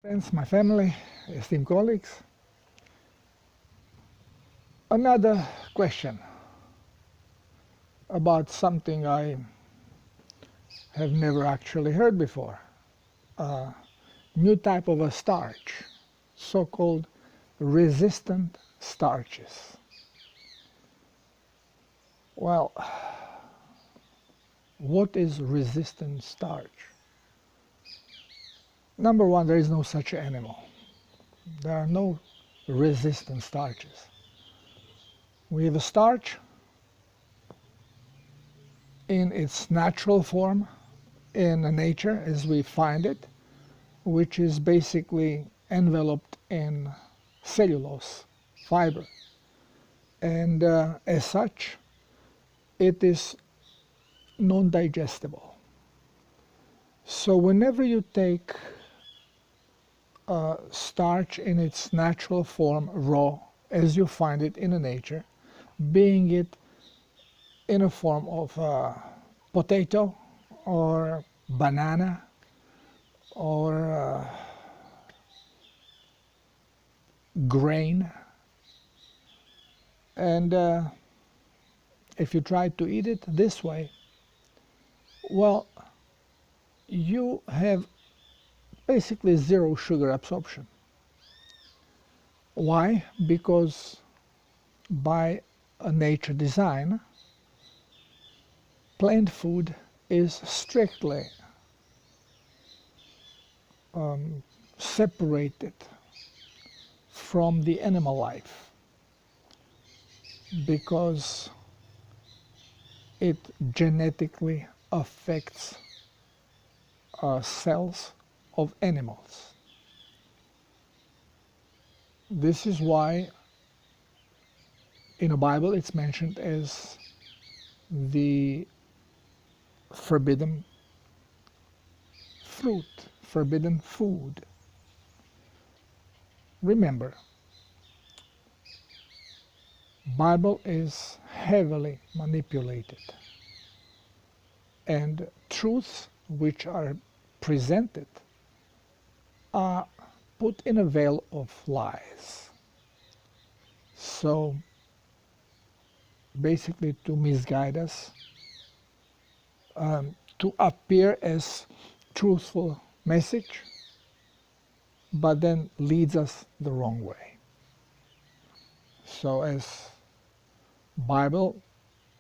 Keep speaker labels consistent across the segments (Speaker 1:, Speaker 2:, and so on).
Speaker 1: Friends, my family, esteemed colleagues, another question about something I have never actually heard before. A new type of a starch, so-called resistant starches. Well, what is resistant starch? Number one, there is no such animal. There are no resistant starches. We have a starch in its natural form in nature as we find it, which is basically enveloped in cellulose fiber. And as such, it is non-digestible. So whenever you take starch in its natural form, raw, as you find it in nature, being it in a form of potato or banana or grain, and if you try to eat it this way, well, you have basically zero sugar absorption. Why? Because by a nature design, plant food is strictly separated from the animal life because it genetically affects cells of animals. This is why in the Bible it's mentioned as the forbidden fruit, forbidden food. Remember, Bible is heavily manipulated, and truths which are presented are put in a veil of lies. So basically to misguide us, to appear as truthful message, but then leads us the wrong way. So as Bible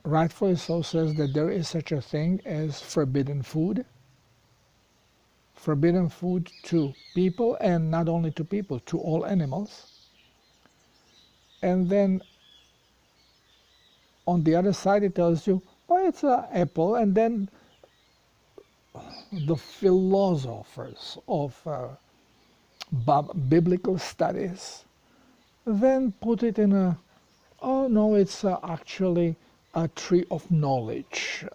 Speaker 1: rightfully so says that there is such a thing as forbidden food to people, and not only to people, to all animals. And then on the other side it tells you, oh, it's an apple, and then the philosophers of biblical studies then put it in a, oh no, it's actually a tree of knowledge.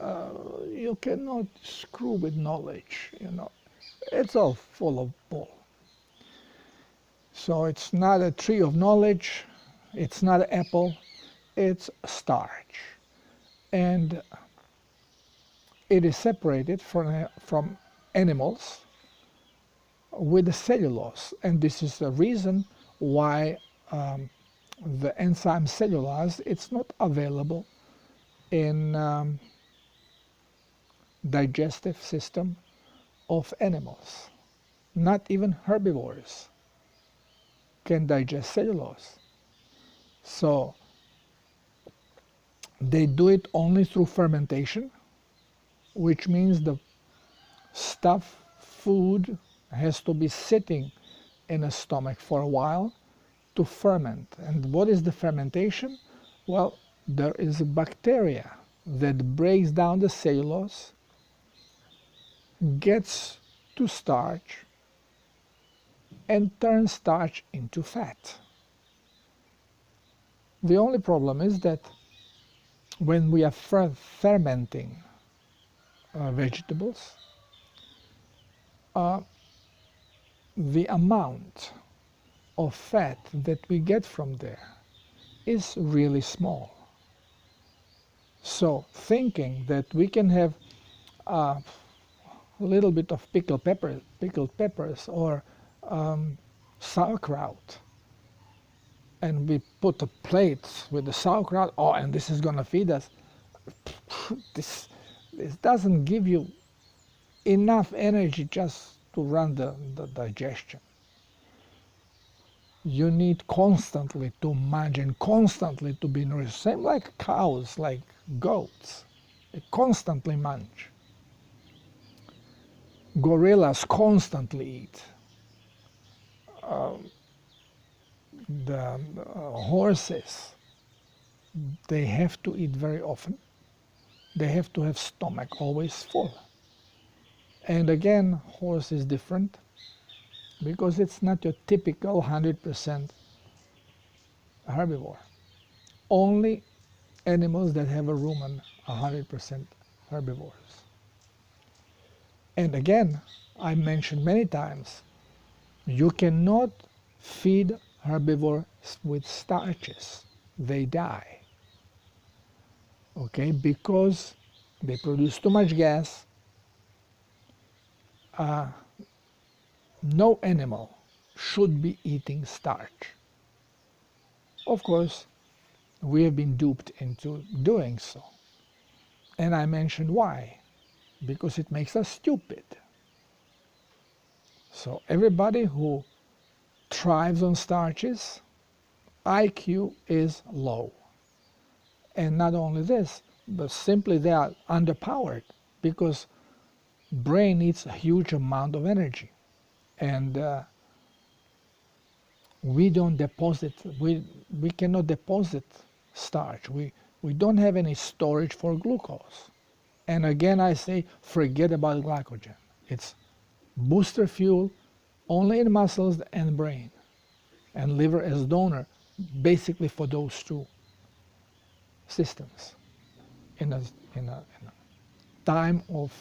Speaker 1: You cannot screw with knowledge, you know. It's all full of bull. So it's not a tree of knowledge, it's not an apple, it's starch. And it is separated from animals with the cellulose. And this is the reason why the enzyme cellulase, it's not available in digestive system of animals. Not even herbivores can digest cellulose. So they do it only through fermentation, which means the food has to be sitting in a stomach for a while to ferment. And what is the fermentation? Well, there is a bacteria that breaks down the cellulose, gets to starch, and turns starch into fat. The only problem is that when we are fermenting vegetables, the amount of fat that we get from there is really small. So thinking that we can have a little bit of pickled peppers or sauerkraut, and we put a plate with the sauerkraut, oh, and this is going to feed us. This, this doesn't give you enough energy just to run the digestion. You need constantly to munch and constantly to be nourished. Same like cows, like goats. They constantly munch. Gorillas constantly eat. The horses, they have to eat very often. They have to have stomach always full. And again, horse is different because it's not your typical 100% herbivore. Only animals that have a rumen are 100% herbivores. And again, I mentioned many times, you cannot feed herbivores with starches. They die. Okay, because they produce too much gas. No animal should be eating starch. Of course, we have been duped into doing so. And I mentioned why. Because it makes us stupid. So everybody who thrives on starches, IQ is low. And not only this, but simply they are underpowered because brain needs a huge amount of energy. And we don't deposit, we cannot deposit starch. We don't have any storage for glucose. And again, I say, forget about glycogen. It's booster fuel only in muscles and brain, and liver as donor, basically for those two systems in a time of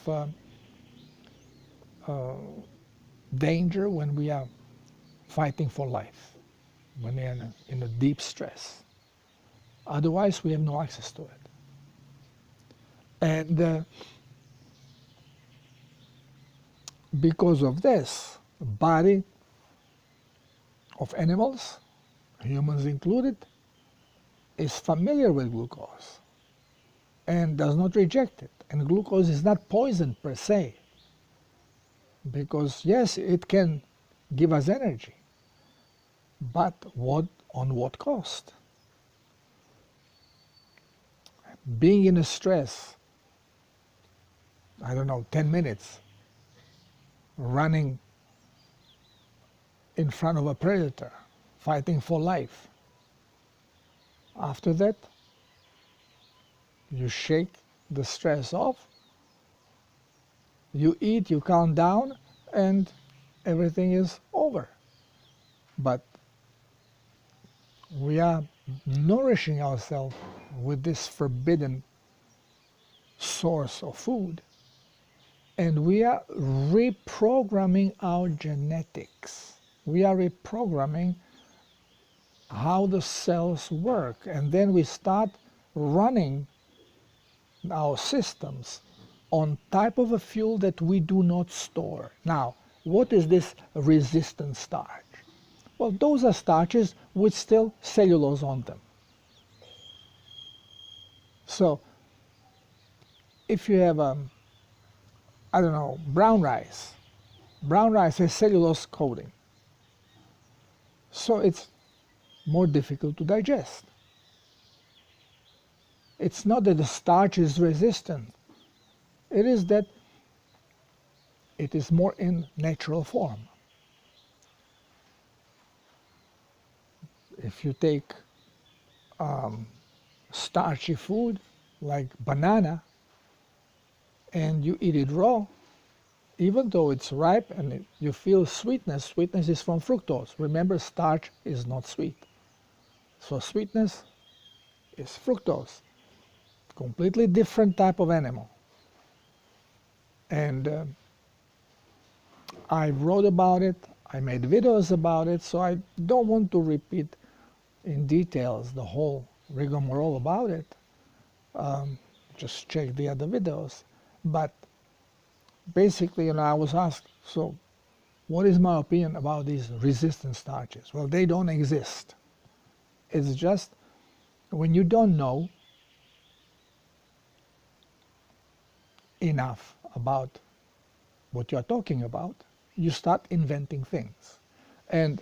Speaker 1: danger when we are fighting for life, when we are in a deep stress. Otherwise, we have no access to it. And because of this, the body of animals, humans included, is familiar with glucose and does not reject it. And glucose is not poison per se, because yes, it can give us energy, but on what cost? Being in a stress, I don't know, 10 minutes, running in front of a predator, fighting for life. After that, you shake the stress off, you eat, you calm down, and everything is over. But we are nourishing ourselves with this forbidden source of food, and we are reprogramming our genetics. We are reprogramming how the cells work, and then we start running our systems on type of a fuel that we do not store. Now, what is this resistant starch? Well, those are starches with still cellulose on them. So, if you have, I don't know, brown rice has cellulose coating. So it's more difficult to digest. It's not that the starch is resistant. It is that it is more in natural form. If you take starchy food like banana and you eat it raw, even though it's ripe and you feel sweetness, sweetness is from fructose. Remember, starch is not sweet. So sweetness is fructose. Completely different type of animal. And I wrote about it, I made videos about it, so I don't want to repeat in details the whole rigmarole about it. Just check the other videos. But basically, I was asked, so What is my opinion about these resistant starches? Well, they don't exist. It's just when you don't know enough about what you're talking about, you start inventing things. And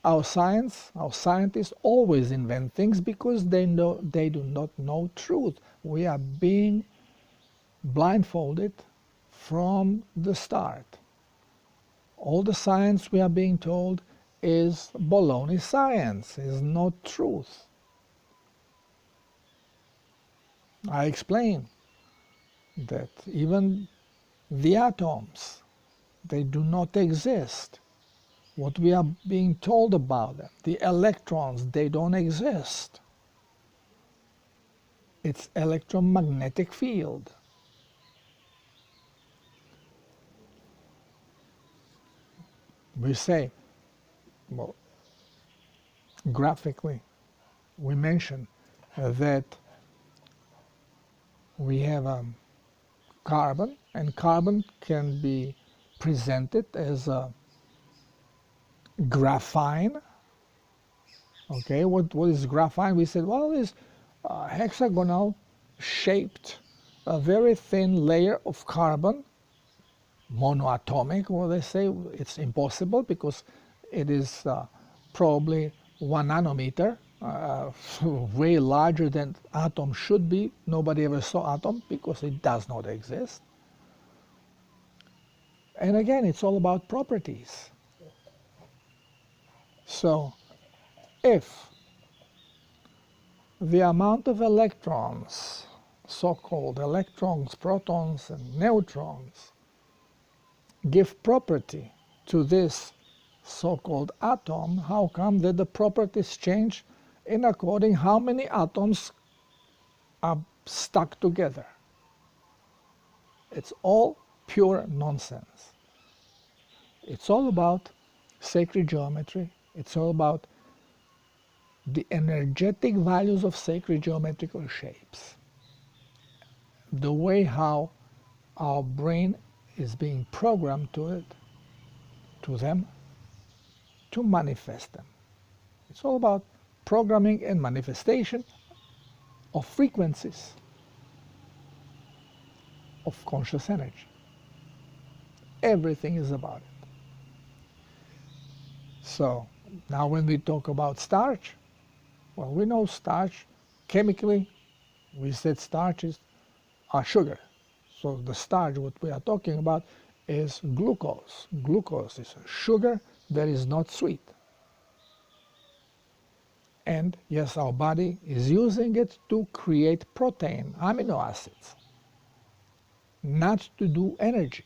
Speaker 1: our scientists always invent things because they do not know truth. We are being blindfolded from the start. All the science we are being told is baloney science, is not truth. I explain that even the atoms, they do not exist. What we are being told about them, the electrons, they don't exist. It's electromagnetic field. We say, well, graphically, we mention that we have carbon, and carbon can be presented as a graphene. Okay, what is graphene? We said, well, it's a hexagonal shaped, a very thin layer of carbon, monoatomic. Well, they say it's impossible because it is probably 1 nanometer, way larger than atom should be. Nobody ever saw atom because it does not exist. And again, it's all about properties. So if the amount of electrons, so-called electrons, protons, and neutrons, give property to this so-called atom, how come that the properties change in according how many atoms are stuck together? It's all pure nonsense. It's all about sacred geometry. It's all about the energetic values of sacred geometrical shapes. The way how our brain is being programmed to them, to manifest them. It's all about programming and manifestation of frequencies of conscious energy. Everything is about it. So now when we talk about starch, well, we know starch chemically, we said starches are sugar. So the starch, what we are talking about, is glucose. Glucose is a sugar that is not sweet. And yes, our body is using it to create protein, amino acids, not to do energy.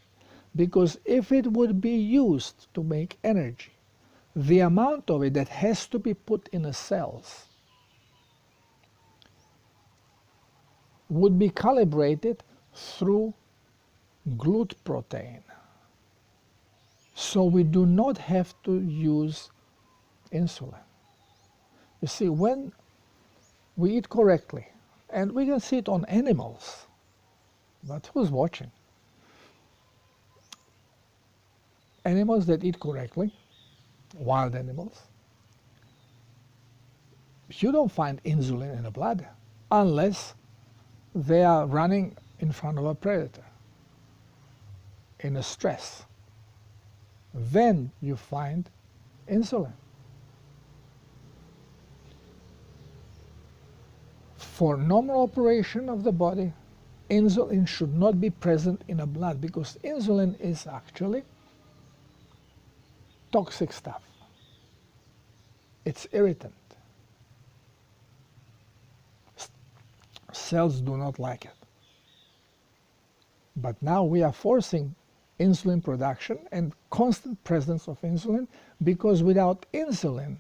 Speaker 1: Because if it would be used to make energy, the amount of it that has to be put in the cells would be calibrated through glut protein. So we do not have to use insulin. You see, when we eat correctly, and we can see it on animals, but who's watching? Animals that eat correctly, wild animals, you don't find insulin in the blood unless they are running in front of a predator in a stress. Then you find insulin. For normal operation of the body, insulin should not be present in the blood because insulin is actually toxic stuff. It's irritant. Cells do not like it. But now we are forcing insulin production and constant presence of insulin because without insulin,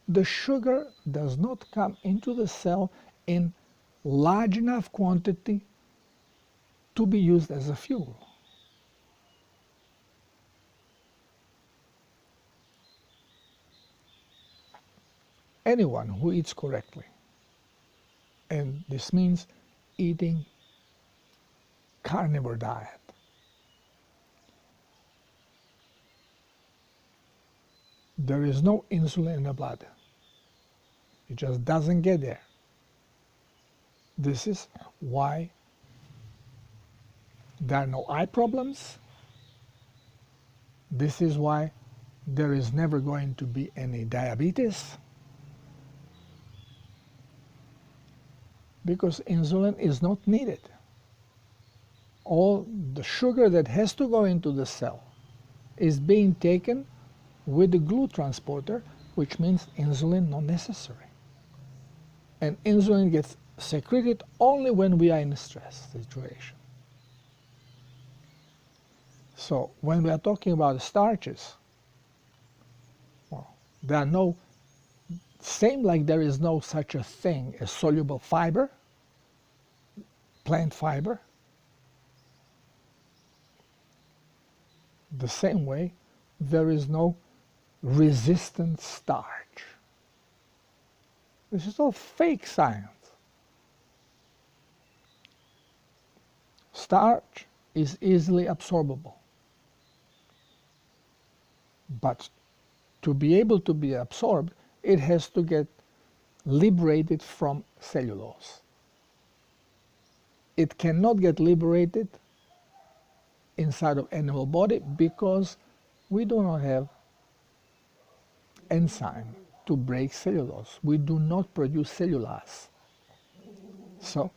Speaker 1: the sugar does not come into the cell in large enough quantity to be used as a fuel. Anyone who eats correctly, and this means eating carnivore diet, there is no insulin in the blood. It just doesn't get there. This is why there are no eye problems. This is why there is never going to be any diabetes, because insulin is not needed. All the sugar that has to go into the cell is being taken with the glue transporter, which means insulin not necessary. And insulin gets secreted only when we are in a stress situation. So when we are talking about starches, well, there are no, same like there is no such a thing as soluble fiber, plant fiber, the same way there is no resistant starch. This is all fake science. Starch is easily absorbable. But to be able to be absorbed, it has to get liberated from cellulose. It cannot get liberated inside of animal body because we do not have enzyme to break cellulose. We do not produce cellulase. So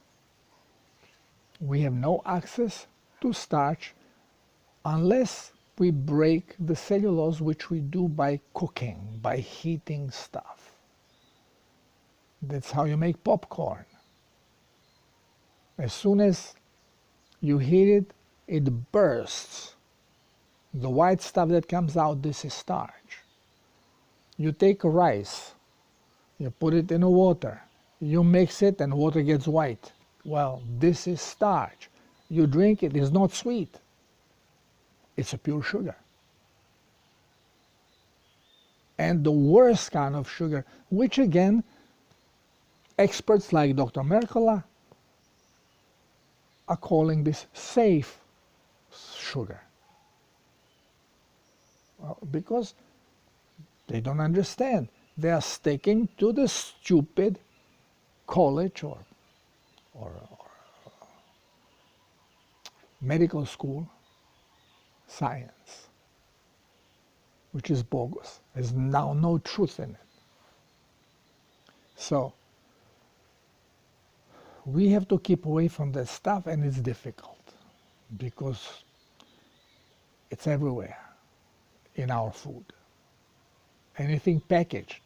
Speaker 1: we have no access to starch unless we break the cellulose, which we do by cooking, by heating stuff. That's how you make popcorn. As soon as you heat it, it bursts. The white stuff that comes out, this is starch. You take rice, you put it in the water, you mix it and water gets white. Well, this is starch. You drink it, it's not sweet. It's a pure sugar. And the worst kind of sugar, which again, experts like Dr. Mercola are calling this safe sugar. Well, because they don't understand. They are sticking to the stupid college or medical school science, which is bogus. There's now no truth in it. So we have to keep away from that stuff, and it's difficult because it's everywhere in our food. Anything packaged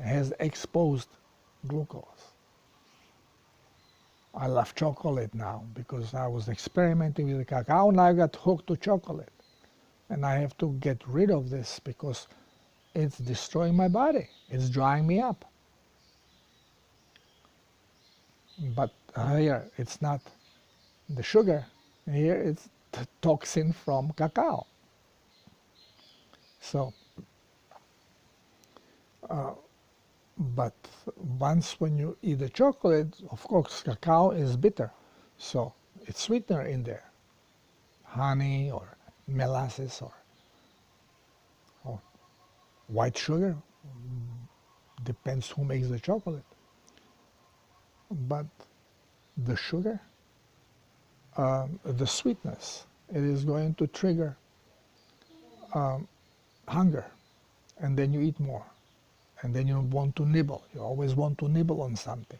Speaker 1: has exposed glucose. I love chocolate now because I was experimenting with the cacao and I got hooked to chocolate. And I have to get rid of this because it's destroying my body. It's drying me up. But here it's not the sugar. Here it's the toxin from cacao. So, but once when you eat the chocolate, of course, cacao is bitter. So it's sweetener in there. Honey or molasses or white sugar. Depends who makes the chocolate. But the sugar, the sweetness, it is going to trigger hunger, and then you eat more, and then you want to nibble. You always want to nibble on something.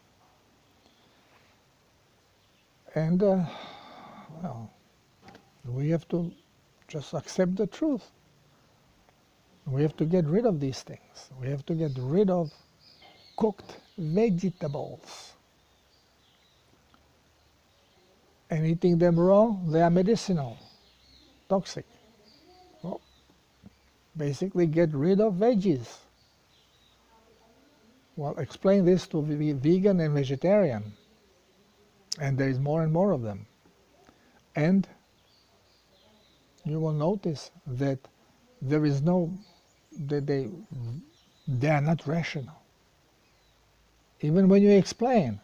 Speaker 1: And well, we have to just accept the truth. We have to get rid of these things. We have to get rid of cooked vegetables. And eating them raw, they are medicinal, toxic. Well, basically get rid of veggies. Well, explain this to vegan and vegetarian. And there is more and more of them. And you will notice that there is no, that they are not rational. Even when you explain,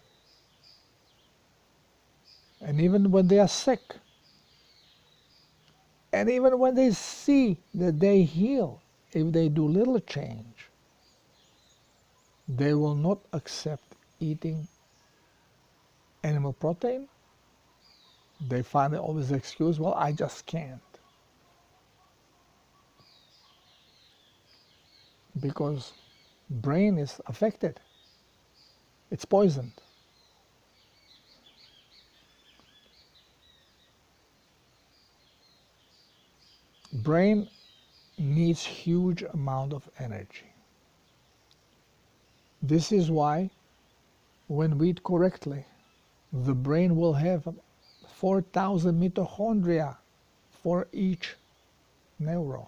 Speaker 1: and even when they are sick, and even when they see that they heal, if they do little change, they will not accept eating animal protein. They find always the excuse, well, I just can't. Because brain is affected. It's poisoned. Brain needs huge amount of energy. This is why when we eat correctly, the brain will have 4,000 mitochondria for each neuron.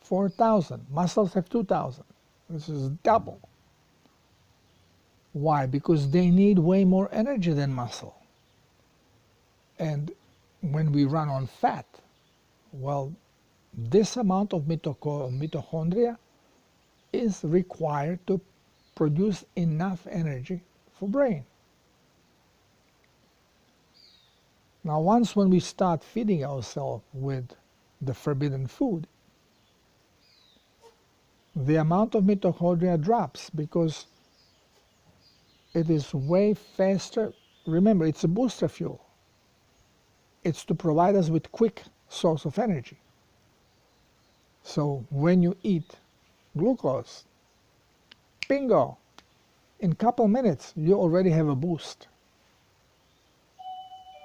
Speaker 1: 4,000. Muscles have 2,000. This is double. Why? Because they need way more energy than muscle. And when we run on fat, well, this amount of mitochondria is required to produce enough energy for brain. Now, once when we start feeding ourselves with the forbidden food, the amount of mitochondria drops because it is way faster. Remember, it's a booster fuel. It's to provide us with quick source of energy. So when you eat glucose, bingo, in a couple minutes you already have a boost.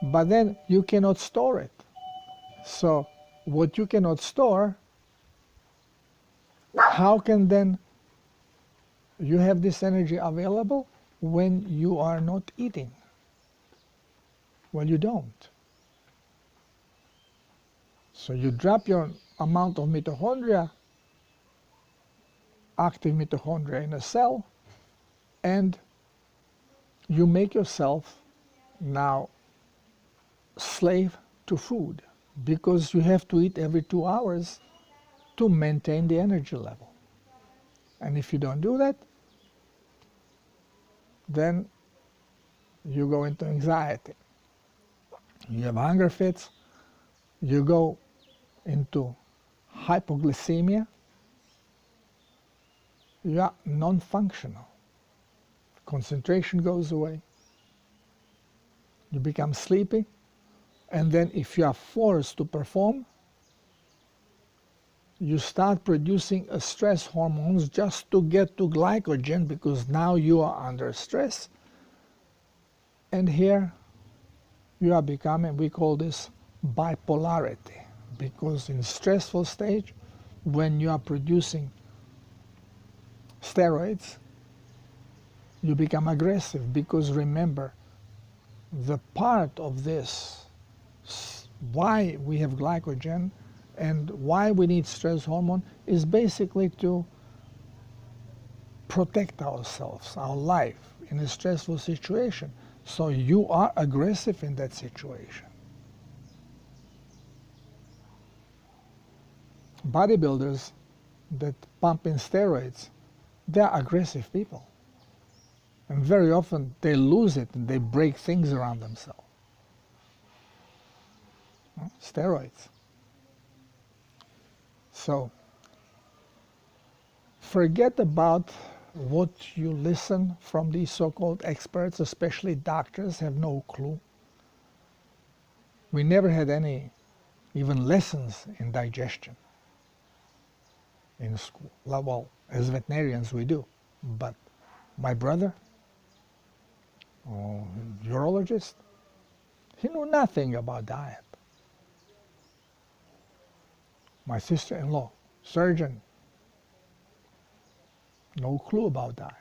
Speaker 1: But then you cannot store it. So what you cannot store, how can then you have this energy available when you are not eating? Well, you don't. So you drop your amount of mitochondria, active mitochondria in a cell, and you make yourself now slave to food because you have to eat every 2 hours to maintain the energy level. And if you don't do that, then you go into anxiety. You have hunger fits, you go into hypoglycemia, you are non-functional. Concentration goes away, you become sleepy, and then if you are forced to perform, you start producing stress hormones just to get to glycogen because now you are under stress. And here you are becoming, we call this bipolarity, because in stressful stage, when you are producing steroids, you become aggressive because remember, the part of this, why we have glycogen and why we need stress hormone is basically to protect ourselves, our life in a stressful situation. So you are aggressive in that situation. Bodybuilders that pump in steroids, they are aggressive people. And very often they lose it and they break things around themselves. Steroids. So forget about what you listen from these so-called experts, especially doctors, have no clue. We never had any even lessons in digestion in school. Well, as veterinarians we do, but my brother, urologist, he knew nothing about diet. My sister-in-law, surgeon, no clue about diet.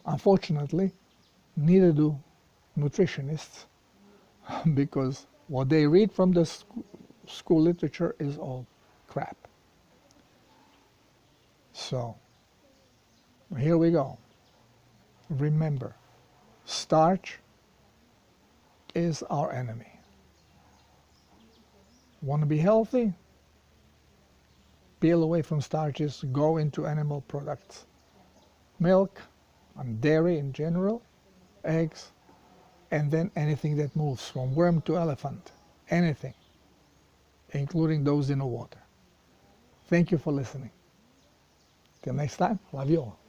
Speaker 1: Unfortunately, neither do nutritionists because what they read from the school literature is all crap. So, here we go. Remember, starch is our enemy. Want to be healthy? Peel away from starches, go into animal products. Milk and dairy in general, eggs, and then anything that moves from worm to elephant, anything. including those in the water. Thank you for listening. Till next time, love you all.